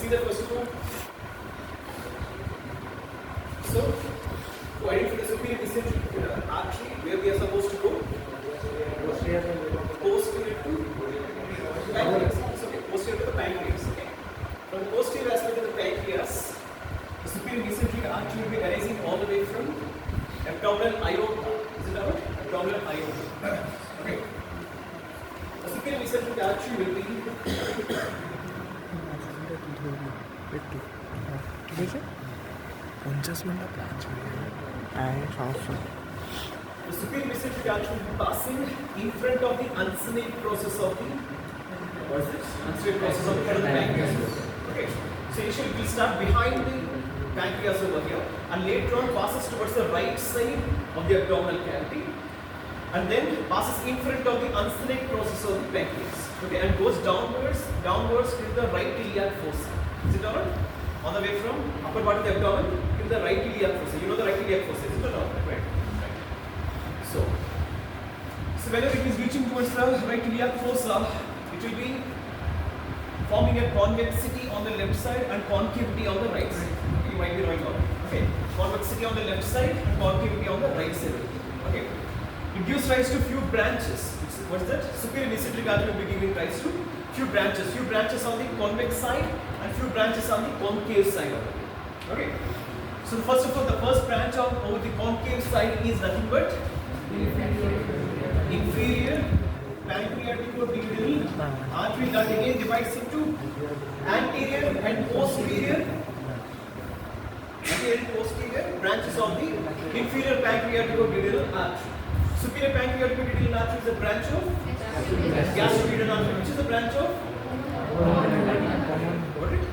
see that first of all? So, to identify the superior eccentric artery, where we are supposed to go? Posterior to pancreas. Okay, posterior to the pancreas. Okay. From the posterior aspect of the pancreas, the superior eccentric artery will be arising all the way from abdominal aorta. Is it our abdominal aorta? Okay. The superior eccentric artery will be the superior eccentric artery will be passing in front of the uncinate process of the uncinate process of the head of the pancreas. Okay. So initially we start behind the pancreas over here, and later on passes towards the right side of the abdominal cavity, and then passes in front of the uncinate process of the pancreas. Okay, and goes downwards till the right iliac fossa. Is it alright? On the way from upper part of the abdomen till the right iliac fossa. You know the right iliac fossa, is it alright? Right. So whenever it is reaching towards the right iliac fossa, it will be forming a convexity on the left side and concavity on the right side. You might be right on. Okay, convexity on the left side and concavity on the right side. Okay, it gives rise to few branches. What is that? Superior eccentric artery will be giving rise to few branches on the convex side and few branches on the concave side of it. Okay, so first of all, the first branch over the concave side is nothing but inferior pancreaticoduodenal artery that again divides into anterior and posterior branches of the inferior pancreaticoduodenal artery. Superior pancreaticoduodenal artery is a branch of gastroduodenal artery, which is a branch of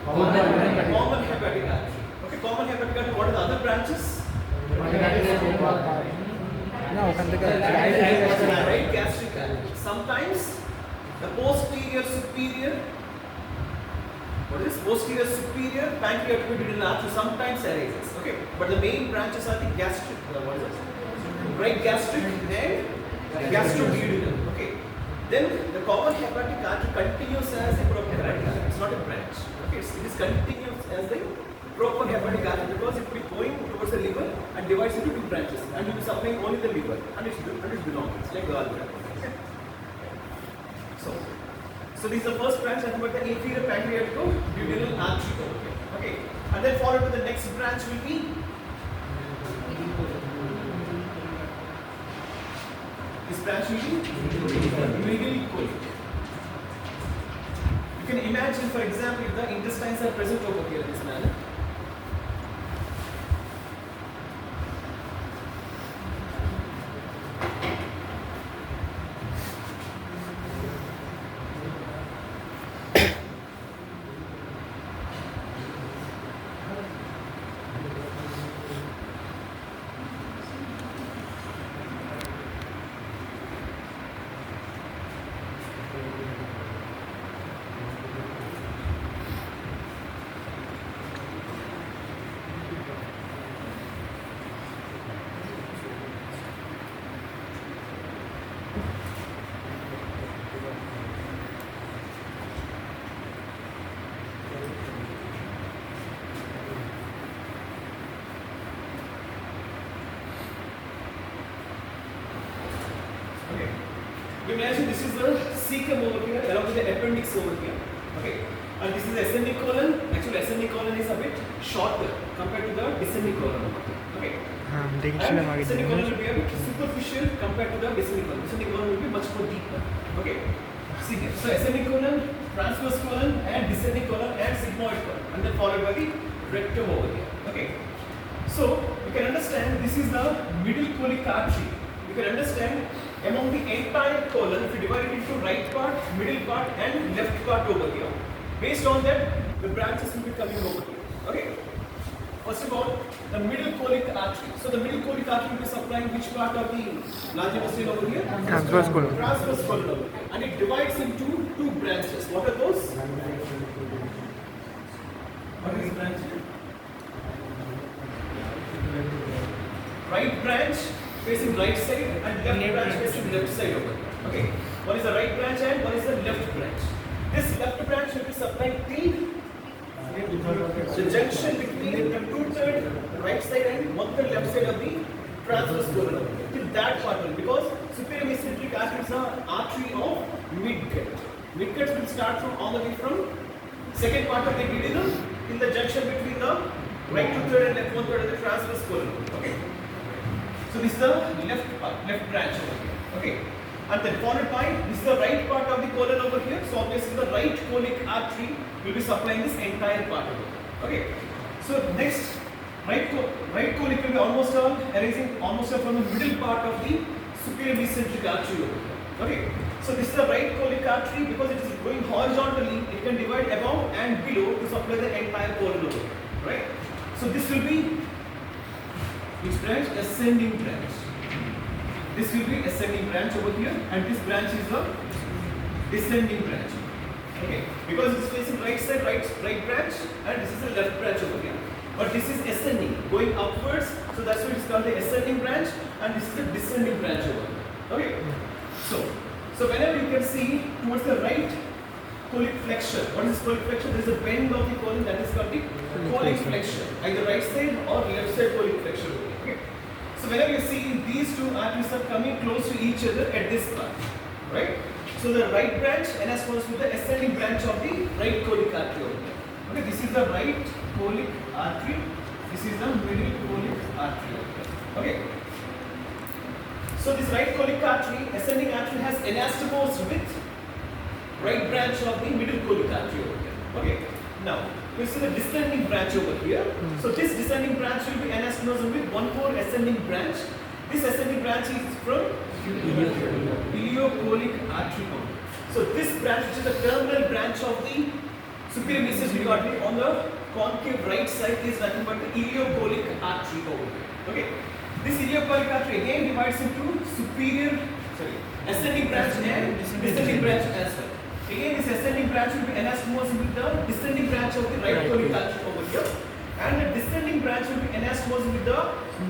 common hepatic artery. Okay, common hepatic artery. What are the other branches? Right gastric artery. Sometimes the posterior superior pancreaticoduodenal artery sometimes arises. Okay, but the main branches are the gastric. Right gastric and gastroduodenal. Okay. Then the common hepatic artery continues as a proper hepatic artery. It's not a branch. Okay, it is continuous as the proper hepatic artery because it will be going towards the liver and divides into two branches, and will be supplying only the liver and its belongings like gallbladder. Okay. So this is the first branch, nothing but the inferior pancreaticoduodenal artery. Okay, and then followed to the next branch will be this branch will be middle colic. You can imagine, for example, if the intestines are present over here in this manner. Imagine this is the cecum over here along with the appendix over here. Okay, and this is the ascending colon. Actually, ascending colon is a bit shorter compared to the descending colon. Okay, and ascending colon will be a bit superficial compared to the descending colon. Descending colon will be much more deeper. Okay, see here. So ascending colon, transverse colon, and descending colon, and sigmoid colon, and then followed by the rectum over here. Okay, so you can understand this is the middle colic artery. You can understand among the entire colon, if you divide it into right part, middle part, and left part over here. Based on that, the branches will be coming over here. Okay. First of all, the middle colic artery. So the middle colic artery will be supplying which part of the large intestine over here? Transverse colon. Transverse colon over here. And it divides into two branches. What are those? What is the branch? Right branch facing right side and left branch facing left side over here. Okay. One is the right branch and one is the left branch. This left branch will be supplying till The junction between the two-third right side and one-third left side of the transverse colon. Till that part only, because superior mesenteric artery is an artery of midgut. Midguts will start from all the way from second part of the duodenum till the junction between the right two-third and left one-third of the transverse colon. Okay. So this is the left branch over here. Okay. And then followed by, this is the right part of the colon over here. So obviously the right colic artery will be supplying this entire part of it. Okay. So next, right colic will be almost all arising almost all from the middle part of the superior mesenteric artery over here. Okay. So this is the right colic artery. Because it is going horizontally, it can divide above and below to supply the entire colon over here. Right. So this will be which branch? Ascending branch. This will be ascending branch over here, and this branch is the descending branch. Okay, because it is facing right side, right branch, and this is the left branch over here. But this is ascending, going upwards, so that's why it is called the ascending branch, and this is the descending branch over here. Okay, so whenever you can see towards the right colic flexion, what is colic flexion? There is a bend of the colon that is called the colic flexion, either right side or left side colic flexion. Okay. So whenever you see these two arteries are coming close to each other at this part, right? So the right branch corresponds with the ascending branch of the right colic artery over here. Okay, this is the right colic artery. This is the middle colic artery over here. Okay. So this right colic artery, ascending artery, has anastomosed with right branch of the middle colic artery over here. Okay. Now, you see the descending branch over here. So this descending branch will be anastomosed with one more ascending branch. This ascending branch is from iliocolic artery. So this branch, which is the terminal branch of the superior mesenteric artery on the concave right side, is nothing but the iliocolic artery over here. Okay. This iliocolic artery again divides into ascending branch and descending branch as well. Again, this ascending branch will be anastomosed with the descending branch of the right colic artery over here, and the descending branch will be anastomosed with the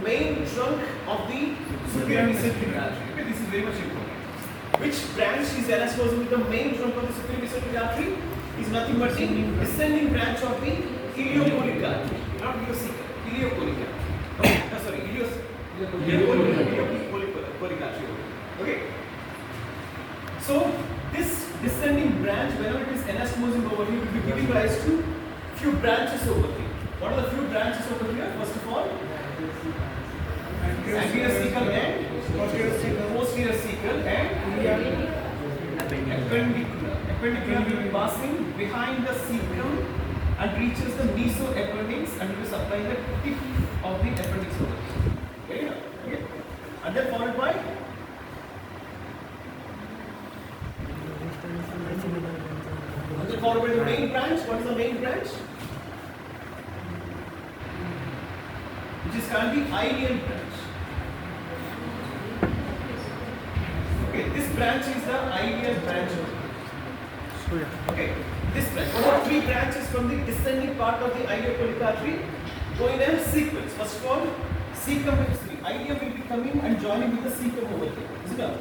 main trunk of the superior mesenteric artery. Okay, this is very much important. Which branch is anastomosed with the main trunk of the superior mesenteric artery? Is nothing but the descending branch of the iliocolic artery, not ileocecal, iliocolic artery. Okay, sorry, iliocolic artery. Okay. So this descending branch, whenever it is anastomosing over here, will be giving rise to few branches over here. What are the few branches over here? First of all, anterior cecal and posterior cecal and appendicular. Appendicular will be passing behind the cecum and reaches the mesoappendix and will be supplying the tip of the appendix over here. Okay? Okay. And then followed by the main branch. What is the main branch? Which is called the ideal branch. Okay, this branch is the ideal branch. Okay, this branch. What are three branches from the descending part of the ideal colic artery? Go in a sequence. First of all, cecum is three. Ideal will be coming and joining with the cecum over here. Is it done?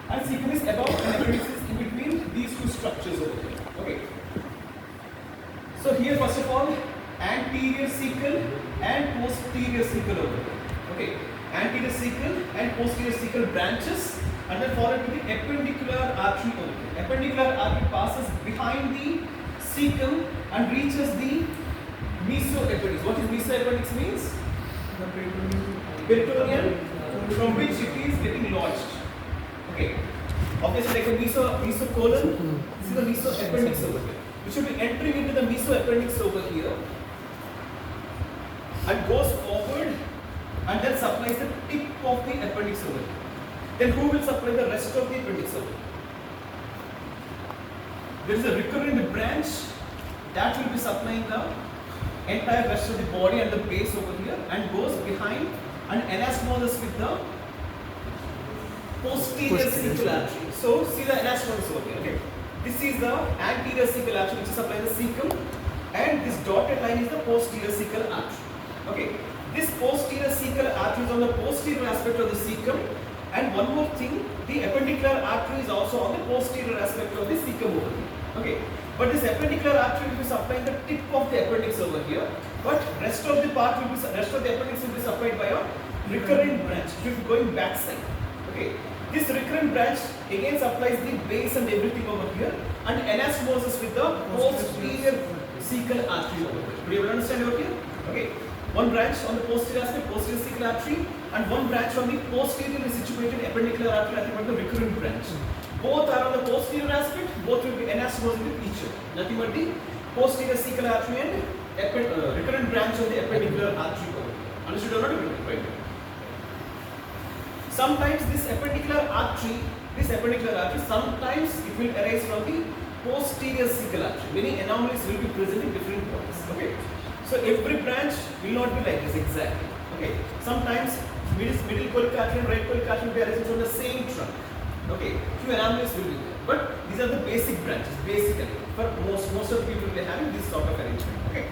And cecum is above and appendix is in between these two structures over here. Okay. So here first of all, anterior cecal and posterior cecal over here. Okay. Anterior cecal and posterior cecal branches, and then followed with the appendicular artery over here. Appendicular artery passes behind the cecum and reaches the mesoappendix. What is mesoappendix means? The peritoneum from which it is getting lodged. Okay. Obviously, like a mesocolon, this is the mesoappendix over here. We should be entering into the mesoappendix over here and goes forward and then supplies the tip of the appendix over here. Then who will supply the rest of the appendix over here? There is a recurrent branch that will be supplying the entire rest of the body and the base over here and goes behind and anastomoses with the posterior cecal artery. So see the anastomosis over here. Okay. This is the anterior cecal artery which is supplying the cecum, and this dotted line is the posterior cecal artery. Okay. This posterior cecal artery is on the posterior aspect of the cecum, and one more thing, the appendicular artery is also on the posterior aspect of the cecum over here. Okay, but this appendicular artery will be supplying the tip of the appendix over here, but rest of the appendix will be supplied by a recurrent branch, which is going backside. Okay, this recurrent branch again supplies the base and everything over here, and anastomosis with the posterior cecal artery over here. Do you understand over here? Okay, one branch on the posterior aspect, posterior cecal artery, and one branch on the posteriorly situated appendicular artery, nothing but the recurrent branch. Both are on the posterior aspect, both will be anastomosed with each other. Nothing but the posterior cecal artery and recurrent branch of the appendicular artery. Understood or not? Right? Sometimes this appendicular artery, sometimes it will arise from the posterior cecal artery. Many anomalies will be present in different points. Okay. So every branch will not be like this exactly. Okay. Sometimes middle colic artery and right colic artery will be arising from the same trunk. Okay. Few anomalies will be there. But these are the basic branches. Basically, for most of the people will be having this sort of arrangement. Okay.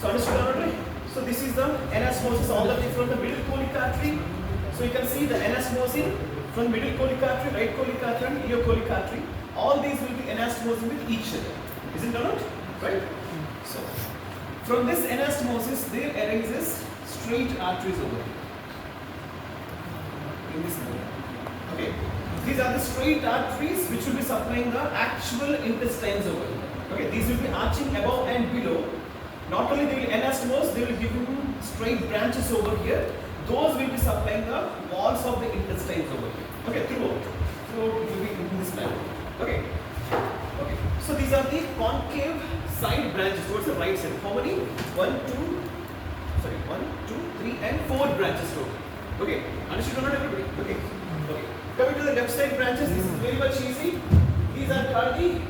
So understood already? So this is the anastomosis all the way from the middle colic artery. So you can see the anastomosis from middle colic artery, right colic artery and ileocolic artery. All these will be anastomosing with each other. Isn't it not? Right? So from this anastomosis there arises straight arteries over here. In this manner. Okay. These are the straight arteries which will be supplying the actual intestines over here. Okay. These will be arching above and below. Not only they will anastomose, they will give you straight branches over here. Those will be supplying the walls of the intestines over here. Okay, throughout it will be in this manner. Okay. Okay. So these are the concave side branches towards the right side. How many? 1, 2, 3, and 4 branches total. Okay. Understood or not, everybody? Okay. Okay. Coming to the left side branches, this is very much easy. These are called the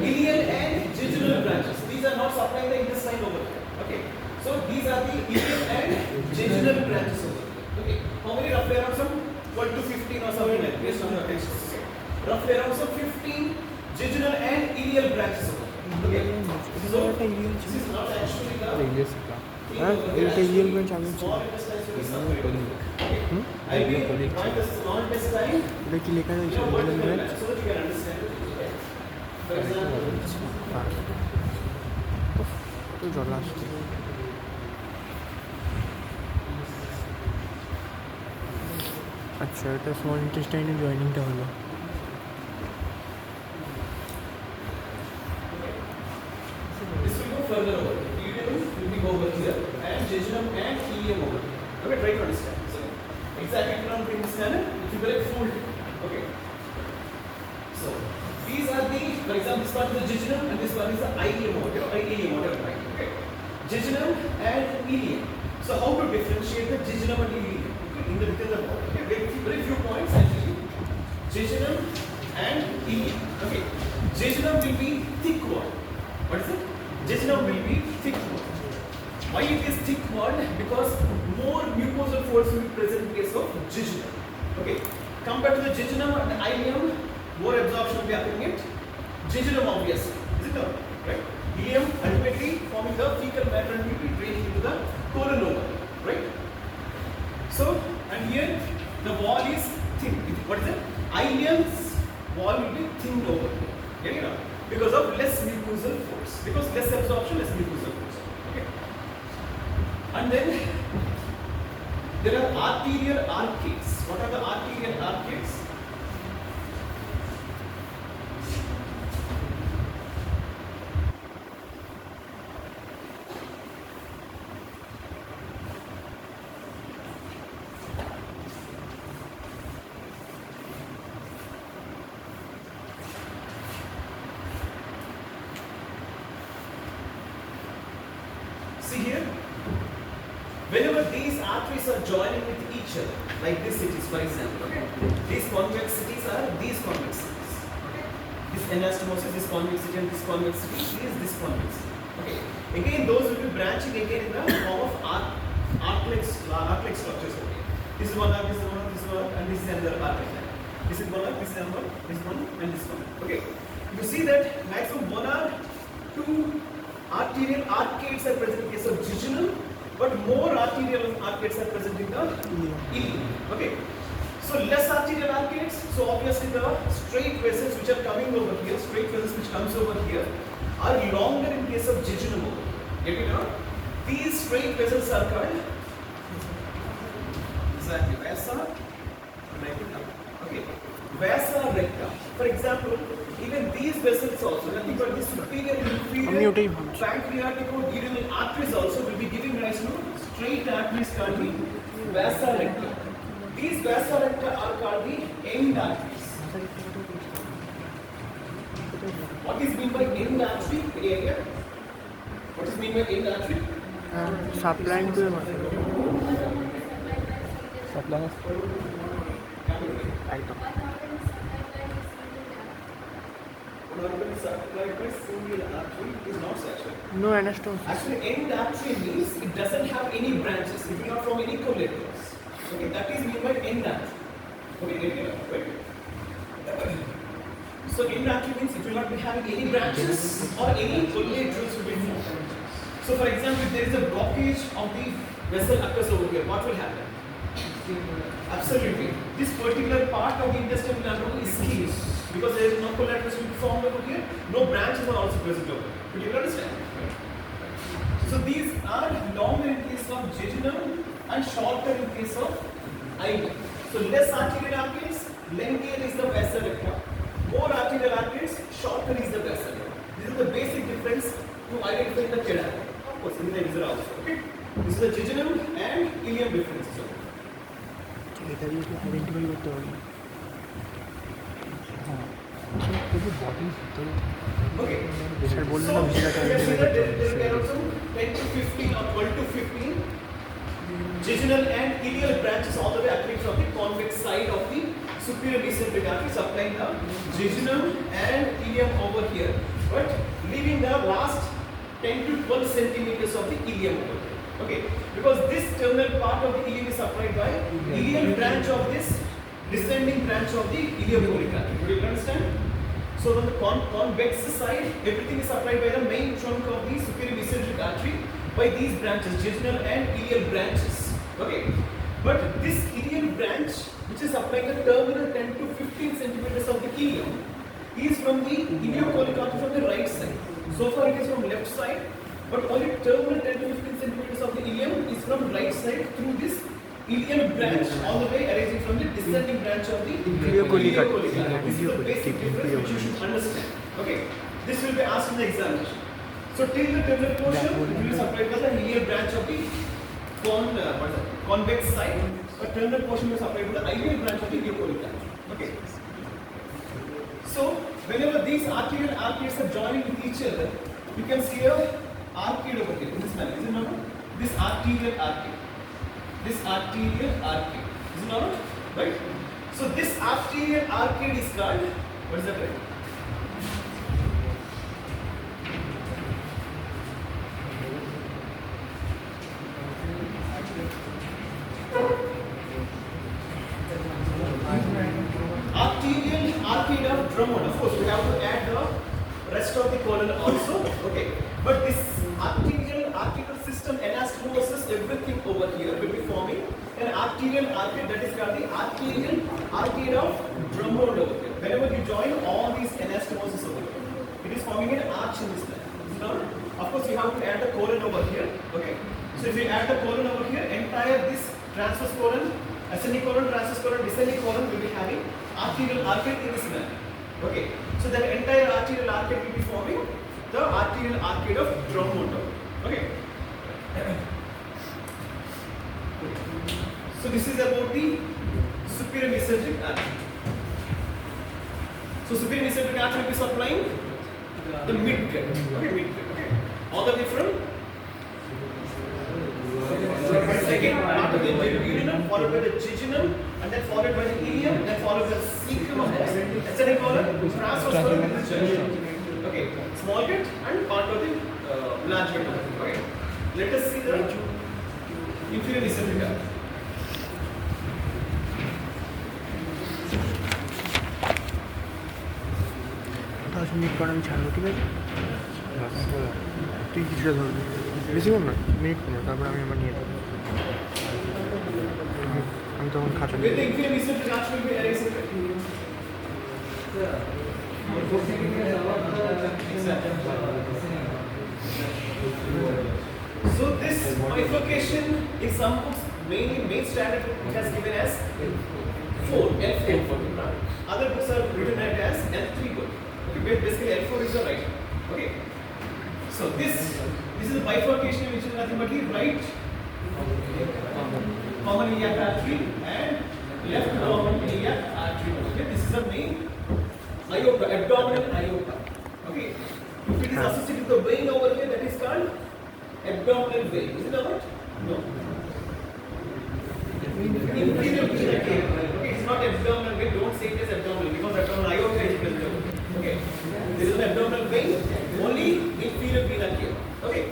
ileal and jejunal branches. These are not supplying the intestine over here. Okay. So these are the ileal and jejunal branches over here. Okay. How many? Roughly around some 12 to 15 or something like based on your textbooks. Okay. Roughly around some 15 jejunal and ileal branches over here. Okay. So this is not actually the ileal branch small intestines will be separated. Okay. I will define the small intestine. So that you can understand it. Okay. For example, अच्छा এটা small ইন্টেস্টাইনে জয়েনিংটা হলো this will go further over. Ileum will be over here and jejunum and ileum over here. Okay, try to understand. So exactly you don't understand it. It will be like fold. Okay. So these are the, for example, this part is the jejunum and this one is the ileum over here. Ileum whatever. Okay. Jejunum and ileum. So how to differentiate the jejunum and ileum? Within the body. Okay, very few points actually. Jejunum and ileum. Okay, jejunum will be thick wall. What is it? Jejunum will be thick wall. Why it is thick wall? Because more mucosal folds will be present in case of jejunum. Okay, compared to the jejunum and the ileum, more absorption will be happening at jejunum obviously. Is it not? Right? Ileum ultimately forming the fecal matter and will be draining into the colon over. Right? So, and here the wall is thin. What is it? Ileum's wall will be thin over here. Getting it? Because of less mucosal force. Because less absorption, less mucosal force. Okay. And then there are arterial arcades. What are the arterial arcades? See here, whenever these arteries are joining with each other, like this cities for example, okay? These convex cities are these convex cities. Okay? This anastomosis, this convexity and this convexity is this convexity. Okay. Again, those will be branching again in the form of arc-like structures. Okay. This is one arc, this is one arc, this is one arc, and this is another arc like that. This is one arc, this is another one, this one, and this one. Okay. You see that maximum 1 or 2 arterial arcades are present in case of jejunum, but more arterial arcades are present in the ileum. Okay. So less arterial arcades, so obviously the straight vessels which are coming over here, straight vessels which comes over here are longer in case of jejunum. Get it now? These straight vessels are called exactly vasa recta. Okay, vasa recta. For example, even these vessels also, nothing but the superior and inferior pancreaticoduodenal arteries also will be giving rise to straight arteries called the vasa recta. These vasa recta are called the end arteries. What is meant by end artery? Any idea? What is meant by end artery? Supplying to the supplying Supplied by single artery is not such. no anastomosis. Actually, end artery means it doesn't have any branches. It will not form any collaterals. Okay, that is meant by end artery. Okay, get it out, right? So end artery means it will not be having any branches or any collaterals will be formed. So for example, if there is a blockage of the vessel occurs over here, what will happen? Absolutely. This particular part of the intestine will undergo ischemia because there is no collaterals will be formed over here. No branches are also present over here. Could you understand? So these are longer in case of jejunum and shorter in case of ileum. So less arterial arteries, lengthier is the vasa recta. More arterial arteries, shorter is the vasa recta. This is the basic difference to identify the cadavera. Of course, in the exam also. Okay. This is the jejunum and ileum differences. इधर ही इसको identify करते हो Okay. Sir बोलने So, ना मुझे you can see that there are also 10 to 15 or 12 to 15 jejunal and ileal branches all the way occurring from the convex side of the superior mesenteric artery supplying the jejunum and ileum over here, but leaving the last 10 to 12 centimeters of the ileum over here. Okay, because this terminal part of the ileum is supplied by ileal branch of this descending branch of the ilioporic artery. Do you understand? So on the convex side, everything is supplied by the main trunk of the superior mesenteric artery by these branches, jejunal and ileal branches. Okay, but this ileal branch, which is supplying the terminal 10 to 15 centimeters of the ileum, is from the ilioporic artery from the right side. So far it is from left side, but only terminal 10 to 15 centimeters of the ileum is from right side through this ileal branch all the way arising from the descending branch of the ilioporic artery. This is the basic difference which you should understand. Okay, this will be asked in the examination. So till the terminal portion will be supplied by the ileal branch of the convex side, but terminal portion will be supplied by the ileal branch of the ilioporic artery. Okay. So whenever these arterial arteries are joining with each other, you can see a arcade over here in this manner. Is it not? This arterial arcade. This arterial arcade. Is it not? Right? So this arterial arcade is called, what is that right? Arterial arcade of Drummond. Of course, we have to add the rest of the colon also. Okay. But this arterial system anastomosis everything over here will be forming an arterial arcade, that is called the arterial arcade of Drummond over here. Whenever you join all these anastomosis over here, it is forming an arch in this manner. Of course, you have to add the colon over here. Okay. So if you add the colon over here, entire this transverse colon, ascending colon, transverse colon, descending colon will be having arterial arcade in this manner. Okay. So that entire arterial arcade will be forming the arterial arcade of Drummond. Okay. So this is about the superior mesenteric artery. So superior mesenteric artery will be supplying the midgut. Okay, midgut. Okay. All the way from second part of the duodenum, followed by the jejunum, and then followed by the ileum, then followed by the cecum of the ascending colon, transverse colon with the jejunum. Okay, small gut and part of the large gut. Okay. Let us see the inferior mesenteric artery. Minute পর আমি ছাড়বো, ঠিক আছে? তুই কিছুটা ধরবি, বেশিক্ষণ না, মিনিট 15, তারপর আমি আমার নিয়ে যাবো। আমি তখন খাতা With the inferior mesenteric arch will be eccentric. So this bifurcation in some books, mainly main standard book, it has given as 4, L4. Other books are written as L3 book. Okay, basically L4 is the right. Okay. So this is a bifurcation which is nothing but the right common iliac artery and left common iliac artery. Okay, this is the main aorta, abdominal aorta. Okay, if it is associated with the vein over here, that is called abdominal vein. Is it not? No. Inferior vena cava. Okay, it's not abdominal vein. Don't say it as abdominal because abdominal aorta is present over here. Okay, this is an abdominal vein. Only inferior vena cava. Okay.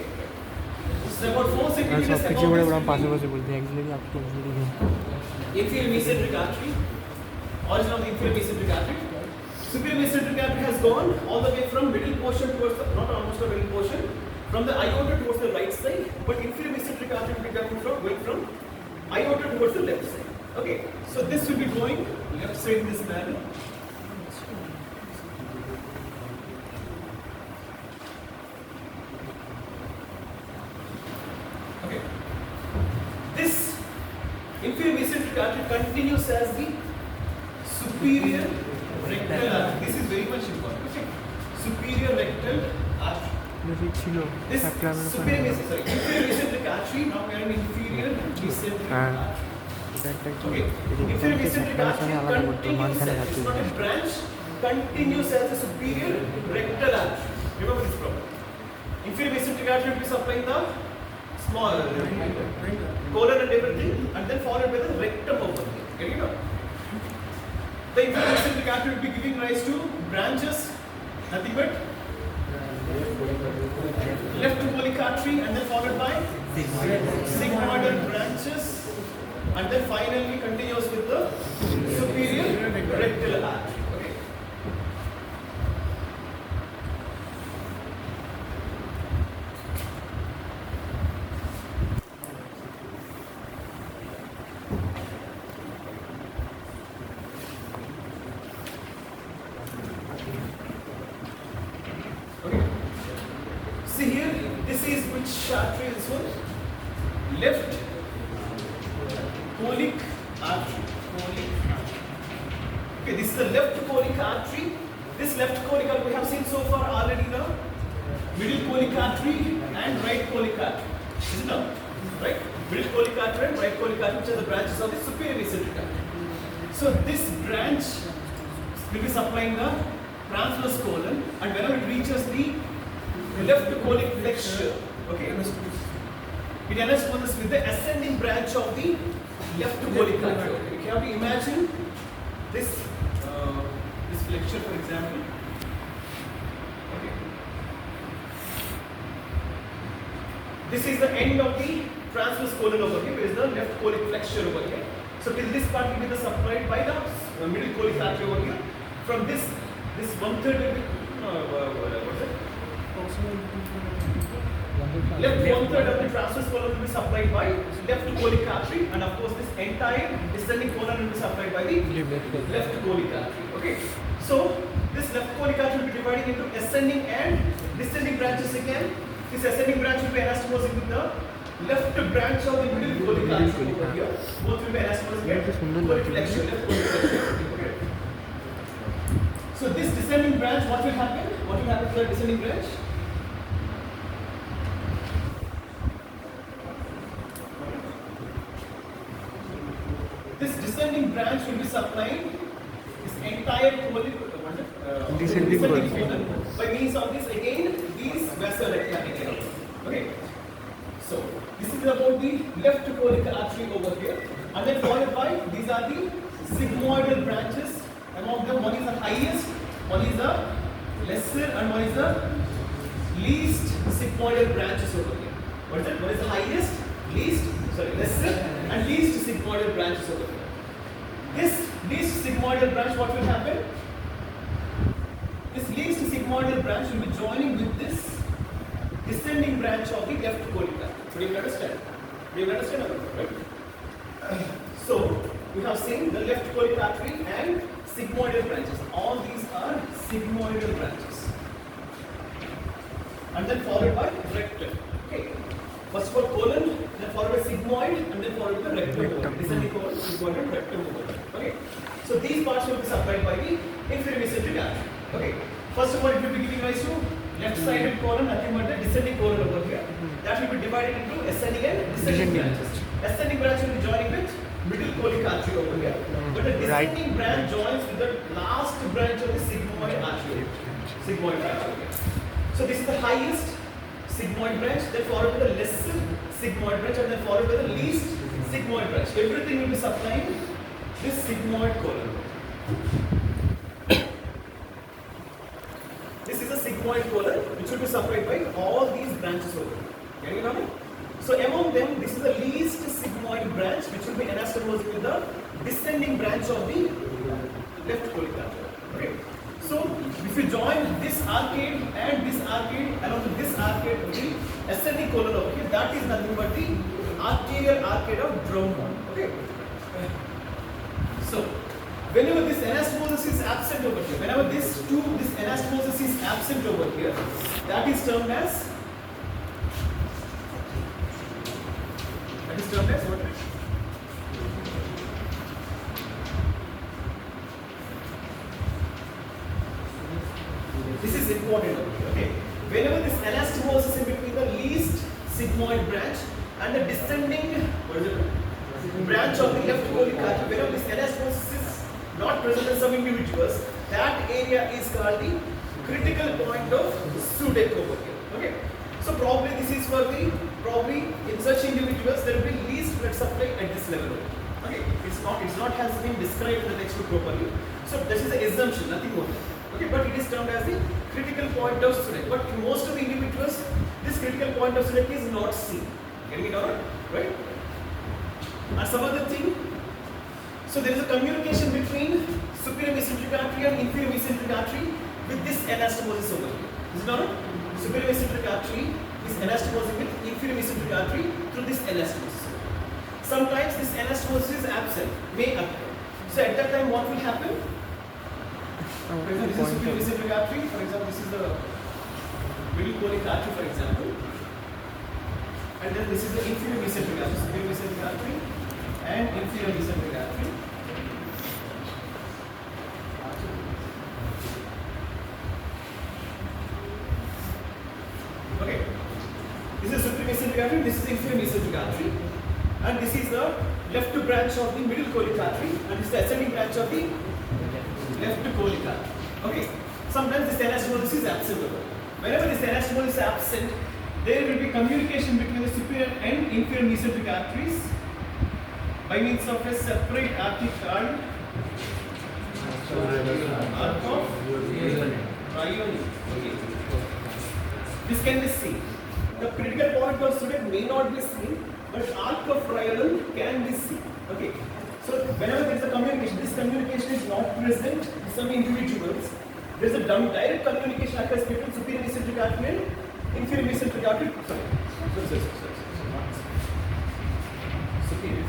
So about 4 centimeters सब पीछे बड़े बड़ा पासे पासे बोलते हैं actually आपको inferior mesenteric artery, origin of the inferior mesenteric artery. Superior mesenteric artery has gone all the way from middle portion towards the, not almost the middle portion, from the aorta towards the right side, but inferior mesenteric artery will be coming from, going from aorta towards the left side. Okay, so this will be going left side in this manner. Okay, this inferior mesenteric artery continues as the superior rectal artery. This is very much important. Okay, superior rectal artery. जैसे छिलो This superior mesenteric artery, now we are in inferior mesenteric artery. Okay, inferior mesenteric artery continues as, it's not a branch, continues as a superior rectal artery. Remember this problem. Inferior mesenteric artery will be supplying the small colon and everything, and then followed by the rectum over here. Getting it up? The inferior mesenteric artery will be giving rise to branches, nothing but left colic artery, and then followed by sigmoidal branches, and then finally continues with the superior rectal artery. Okay. Okay. See here, this is which artery is this one? Left colic artery. Okay, this is the left colic artery. This left colic artery we have seen so far already the middle colic artery and right colic artery. Is it now? Right? Middle colic artery and right colic artery, which are the branches of the superior mesenteric artery. So this branch will be supplying the transverse colon, and whenever it reaches the left colic flexure, okay, it corresponds with the ascending branch of the left colic artery. Okay, you have to imagine this this flexure, for example. Okay, this is the end of the transverse colon over here. Where is the left colic flexure over here? So till this part will be supplied by the middle colic artery over here. From this 1/3 will be what's it? Left 1/3 of the transverse colon will be supplied by left colic artery, and of course this entire descending colon will be supplied by the left colic artery. Okay, so this left colic artery will be dividing into ascending and descending branches again. This ascending branch will be anastomosing with the left branch of the middle colic artery over here. Both will be anastomosing at colic flexure, left colic flexure. Okay. So this descending branch, what will happen? What will happen to the descending branch? This descending branch will be supplying this entire colic, descending colon by means of this again these vasorecta. Okay. So this is about the left colic artery over here, and then followed by these are the sigmoidal branches. Among them, one is the highest, one is the lesser, and one is the least sigmoidal branches over here. What is it? One is the highest, lesser, and least sigmoidal branches over here. This least sigmoidal branch, what will happen? This least sigmoidal branch will be joining with this descending branch of the left colic artery. So you will understand. Do you understand? Right? So we have seen the left colic artery and sigmoidal branches. All these are sigmoidal branches. And then followed by rectum. Okay. First of all colon, then followed by sigmoid, and then followed by rectum. Descending colon, sigmoid, and rectum. Okay. So these parts will be supplied by the inferior mesenteric artery. Okay. First of all, it will be giving rise to left-sided colon, nothing but the descending colon over here. That will be divided into ascending and descending branches. Ascending branch will be joining with middle colic artery over here. But the descending branch joins with the last branch of the sigmoid artery. Sigmoid branch over here. So this is the highest sigmoid branch, then followed by the lesser sigmoid branch, and then followed by the least sigmoid branch. Everything will be supplying this sigmoid colon. This is a sigmoid colon which will be supplied by all these branches over here. Can you know it? So among them, this is the least sigmoid branch which will be anastomosing with the descending branch of the left colic artery. Okay. So if you join this arcade and this arcade along with this arcade of the ascending colon over here, that is nothing but the arterial arcade of Abdomen. Okay. So whenever this anastomosis is absent over here, whenever this anastomosis is absent over here, that is termed as what? This is important over here. Okay. Whenever this anastomosis in between the least sigmoid branch and the descending branch of the left colic artery, whenever this anastomosis is not present in some individuals, that area is called the critical point of Sudeck over here. Okay. So probably this is for the in such individuals there will be least blood supply at this level. Okay. It's not has been described in the textbook properly. So this is an assumption, nothing more. Okay, but it is termed as the critical point of Sudeck. But in most of the individuals, this critical point of Sudeck is not seen. Getting it out? Right? And some other thing. So there is a communication between superior mesenteric artery and inferior mesenteric artery with this anastomosis over here. Is it not? Superior mesenteric artery is anastomosing with inferior mesenteric artery through this anastomosis. Sometimes this anastomosis is absent, may occur. So at that time, what will happen? For example, this is superior mesenteric artery. For example, this is the middle colic artery, for example. And then this is the inferior mesenteric artery, superior mesenteric artery and inferior mesenteric artery. Okay. This is superior mesenteric artery, this is inferior mesenteric artery. And this is the left branch of the middle colic artery, and this is the ascending branch of the left colic artery. Okay. Sometimes this anastomosis is absent. Whenever this anastomosis is absent, there will be communication between the superior and inferior mesenteric arteries by means of a separate artery called arc of Rayoni. Okay. This can be seen. The critical point of Sudeck may not be seen, but arc of Rayoni can be seen. Okay. So whenever there is a communication, this communication is not present in some individuals. There is a direct communication occurs between superior mesenteric artery and inferior mesenteric artery. Sorry. Superior.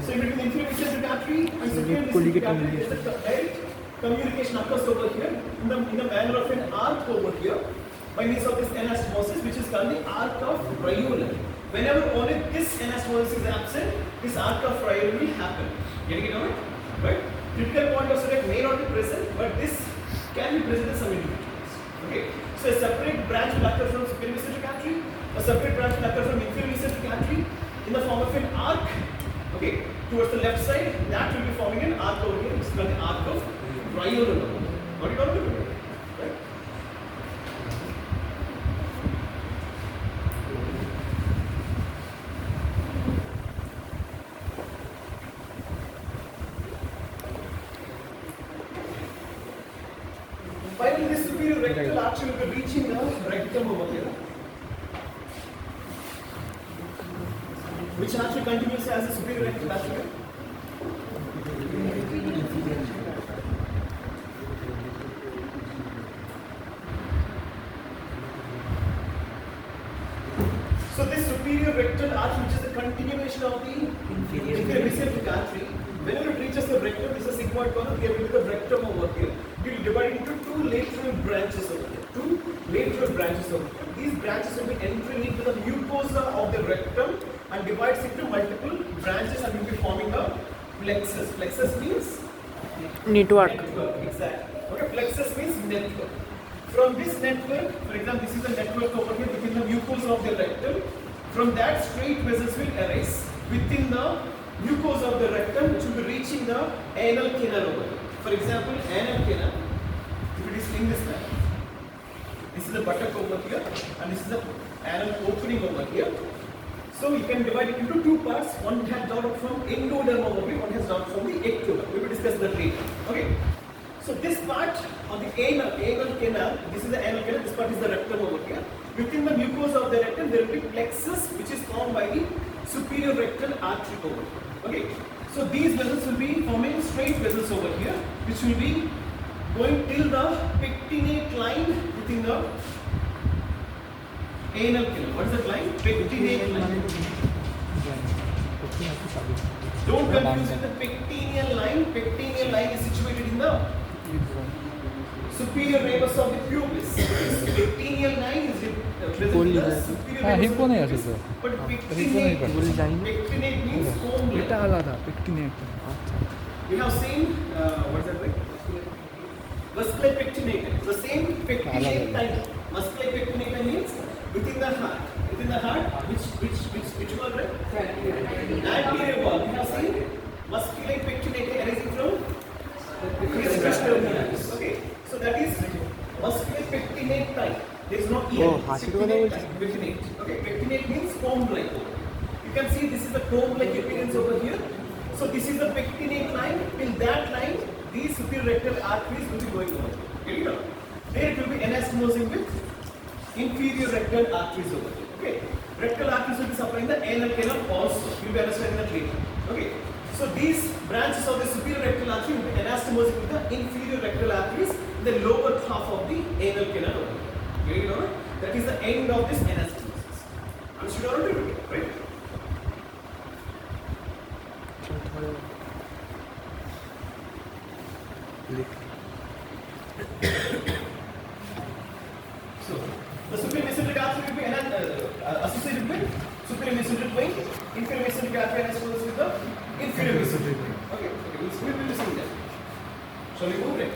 So in between inferior mesenteric artery and superior mesenteric artery, there is a direct communication occurs over here in the manner of an arc over here by means of this anastomosis, which is called the arc of Rayoni. Whenever only this anastomosis is absent, this arc of Rayoni will happen. Getting it on it? Right? Critical point of Sudeck may not be present, but this can be present in some individuals. Okay? So a separate branch will occur from superior mesenteric artery, a separate branch will occur from inferior mesenteric artery in the form of an arc. Okay, towards the left side, that will be forming an arc over here, which is called the arc of Rayoni. What do you call it? Right? Finally, this superior rectal artery will be reaching the rectum over here, which artery continues as a superior rectal artery. So this superior rectal artery, which is of the inferior mesenteric artery, whenever it reaches the rectum, this is a sigmoid column. Here will be the rectum over here. It will divide into two lateral branches over here. Two lateral branches over here. These branches will be entering into the mucosa of the rectum and divides into multiple branches and will be forming a plexus. Plexus means Network. Exactly. Okay, plexus means network. From this network, for example, this is a network over here within the mucosa of the rectum. From that, straight vessels will arise within the mucosa of the rectum, which will be reaching the anal canal over here. For example, anal canal, if it is in this manner, this is the buttock over here, and this is the anal opening over here. So you can divide it into two parts. One has developed from endoderm over here, one has developed from the ectoderm. We will discuss that later. Okay. So this part of the anal canal, this is the anal canal, this part is the rectum over here. Within the mucosa of the rectum, there will be plexus, which is formed by the superior rectal artery over here. Okay. So these vessels will be forming straight vessels over here, which will be going till the pectinate line within the anal canal. What is that line? Pectinate line. Don't confuse with the pectineal line. Pectineal line is situated in the superior ramus of the pubis. Pectineal line is present in the superior ramus of the pubis. But pectinate means comb line. We have seen what is that way? Muscular pectinate. The same pectinate type. Muscular pectinate means within the heart. Within the heart, which wall, right? Anterior wall. We have seen muscular pectinate arising from okay. So that is muscular pectinate type. There is no ear. Pectinate. Okay. Pectinate means comb-like. You can see this is the comb-like appearance over here. So this is the pectinate line. Till that line, these superior rectal arteries will be going over. Here you go. There it will be anastomosing with inferior rectal arteries over here. Okay. Rectal arteries will be supplying the anal canal also. You will be understanding that later. Okay. So these branches of the superior rectal artery will be anastomosing with the inferior rectal arteries in the lower half of the anal canal over here. You know, that is the end of this anastomosis. Understood already? Right? So, the superior mesenteric artery will be associated with superior mesenteric vein, inferior mesenteric artery anastomosis with the inferior mesenteric vein. Okay, we'll see that. Shall we move it?